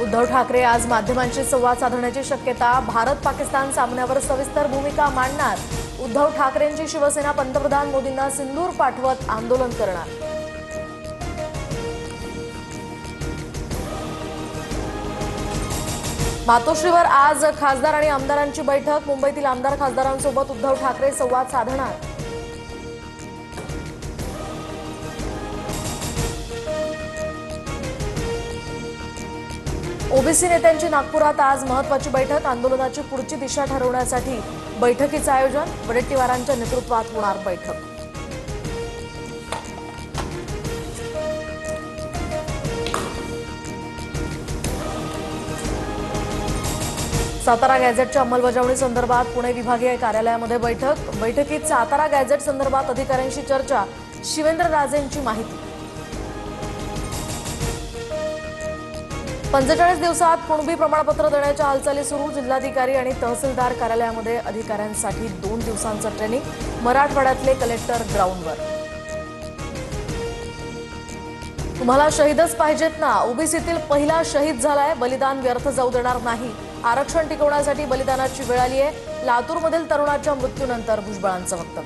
उद्धव ठाकरे आज माध्यमांशी संवाद साधण्याची शक्यता। भारत पाकिस्तान सामन्यावर सविस्तर भूमिका मांडणार। उद्धव ठाकरेंची शिवसेना पंतप्रधान मोदींना सिंदूर पाठवत आंदोलन करणार। मातोश्रीवर आज खासदार आणि आमदारांची बैठक। मुंबईतील आमदार खासदारांसोबत उद्धव ठाकरे संवाद साधणार। ओबीसी नेत्यांची नागपुरात आज महत्त्वाची बैठक। आंदोलनाची पुढची दिशा ठरवण्यासाठी बैठकीचं आयोजन। वडेट्टीवारांच्या नेतृत्वात होणार बैठक। सातारा गॅझेटच्या अंमलबजावणी संदर्भात पुणे विभागीय कार्यालयामध्ये बैठकीत सातारा गॅझेट संदर्भात अधिकाऱ्यांशी चर्चा। शिवेंद्रराजेंची माहिती। 45 दिवसात कुणबी प्रमाणपत्र देण्याच्या हालचाली सुरू। जिल्हाधिकारी आणि तहसीलदार कार्यालयामध्ये अधिकाऱ्यांसाठी 2 दिवसांचं ट्रेनिंग। मराठवाड्यातले कलेक्टर ग्राउंडवर। तुम्हाला शहीदच पाहिजेत ना? ओबीसीतील पहिला शहीद झालाय, बलिदान व्यर्थ जाऊ देणार नाही। आरक्षण टिकवण्यासाठी बलिदानाची वेळ आली आहे। लातूरमधील तरुणाच्या मृत्यूनंतर भुजबळांचं वक्तव्य।